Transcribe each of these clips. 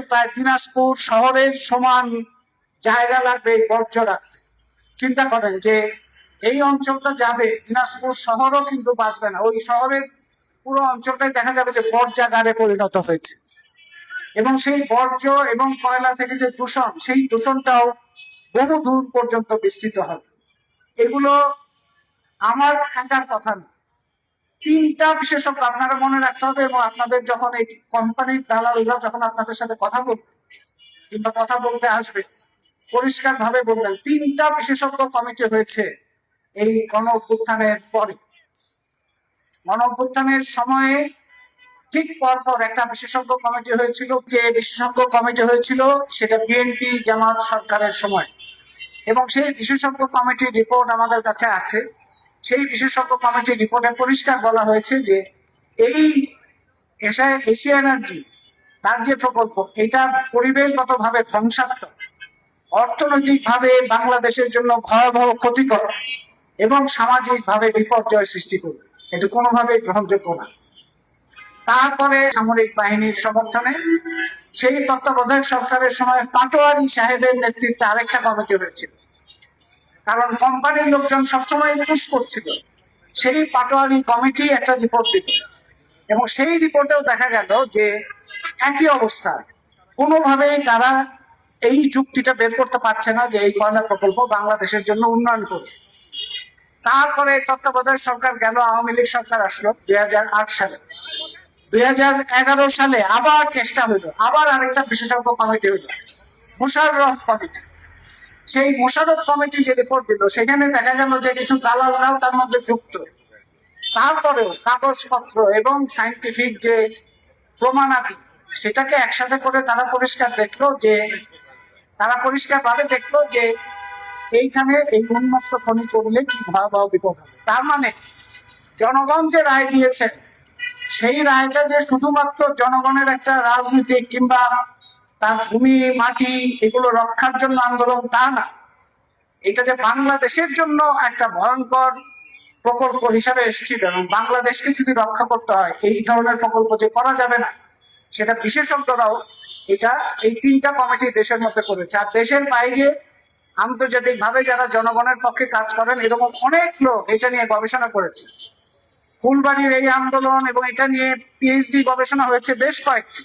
প্রায় দিনাজপুর শহরের সমান জায়গা লাগবে এই বর্জ্য রাখতে। চিন্তা করেন যে এই অঞ্চলটা যাবে, দিনাজপুর শহরও কিন্তু বাঁচবে না, ওই শহরের পুরো অঞ্চলটাই দেখা যাবে যে বর্জ্যাগারে পরিণত হয়েছে। এবং সেই বর্জ্য এবং কয়লা থেকে যে দূষণ, সেই দূষণটাও বহু দূর পর্যন্ত বিস্তৃত হবে। এগুলো আমার একার কথা না, তিনটা বিশেষজ্ঞ আপনারা মনে রাখতে হবে। এবং আপনাদের যখন এই কোম্পানির দালালরা যখন আপনাদের সাথে কথা বলবে কিংবা কথা বলতে আসবে, পরিষ্কার ভাবে বলবেন তিনটা বিশেষজ্ঞ কমিটি হয়েছে এই গণ অভ্যুত্থানের পরে। গণ অভ্যুত্থানের সময়ে ঠিক পরপর একটা বিশেষজ্ঞ কমিটি হয়েছিল। যে বিশেষজ্ঞ কমিটি হয়েছিল সেটা বিএনপি জামাত সরকারের সময়, এবং সেই বিশেষজ্ঞ কমিটির রিপোর্ট আমাদের কাছে আছে। সেই বিশেষজ্ঞ কমিটির রিপোর্টে পরিষ্কার বলা হয়েছে যে এই এশিয়া এনার্জি তার যে প্রকল্প, এটা পরিবেশগতভাবে ধ্বংসাত্মক, অর্থনৈতিকভাবে বাংলাদেশের জন্য ভয়াবহ ক্ষতিকর এবং সামাজিকভাবে বিপর্যয় সৃষ্টি করবে। এটা কোনোভাবেই গ্রহণযোগ্য না। তারপরে সামরিক বাহিনীর সমর্থনে সেই তত্ত্বাবধায়ক সরকারের সময় পাটোয়ারি সাহেবের নেতৃত্বে আরেকটা কমিটি হয়েছিল, কারণ কোম্পানির লোকজন সবসময় পুশ করছিল। সেই পাটোয়ারি কমিটি একটা রিপোর্ট দিত, এবং সেই রিপোর্টেও দেখা গেল যে একই অবস্থা, কোনোভাবেই তারা এই যুক্তিটা বের করতে পারছে না যে এই কয়লা প্রকল্প বাংলাদেশের জন্য উন্নয়ন করবে। তারপরে তত্ত্বাবধায়ক সরকার গেল, আওয়ামী লীগ সরকার আসলো 2008 সালে। 2011 সালে আবার চেষ্টা হইলো, আবার আরেকটা বিশেষজ্ঞ কমিটি হইলো, মোশাররফ কমিটি। সেই মোশাররফ কমিটি যে রিপোর্ট দিল, সেখানে দেখা গেল যে কিছু দালালরাও তার মধ্যে যুক্ত। তারপরেও কাগজপত্র এবং সাইন্টিফিক যে প্রমাণাদি, সেটাকে একসাথে করে তারা পরিষ্কারভাবে দেখলো যে এইখানে এই উন্মুক্ত খনি করলে কি ভয়াবহ বিপদ হবে। তার মানে জনগণ যে রায় দিয়েছে, সেই রায়টা যে শুধুমাত্র জনগণের একটা রাজনীতিক কিংবা তার ভূমি মাটি এগুলো রক্ষার জন্য আন্দোলন, তা না। এটা যে বাংলাদেশের জন্য একটা ভয়ঙ্কর প্রকল্প হিসাবে এসেছিল, এবং বাংলাদেশকে যদি রক্ষা করতে হয় এই ধরনের প্রকল্প যে করা যাবে না, সেটা বিশেষজ্ঞরাও এটা এই তিনটা কমিটি দেশের মধ্যে করেছে। আর দেশের বাইরে আন্তর্জাতিক ভাবে যারা জনগণের পক্ষে কাজ করেন, এরকম অনেক লোক এটা নিয়ে গবেষণা করেছে। ফুলবাড়ির এই আন্দোলন এবং এটা নিয়ে পিএইচডি গবেষণা হয়েছে বেশ কয়েকটি।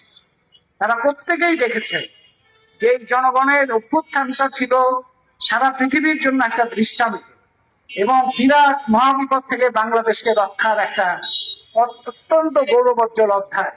তারা প্রত্যেকেই দেখেছে যে জনগণের অভ্যুত্থানটা ছিল সারা পৃথিবীর জন্য একটা দৃষ্টান্ত, এবং বিরাট মহাবিপদ থেকে বাংলাদেশকে রক্ষার একটা অত্যন্ত গৌরবোজ্জ্বল অধ্যায়।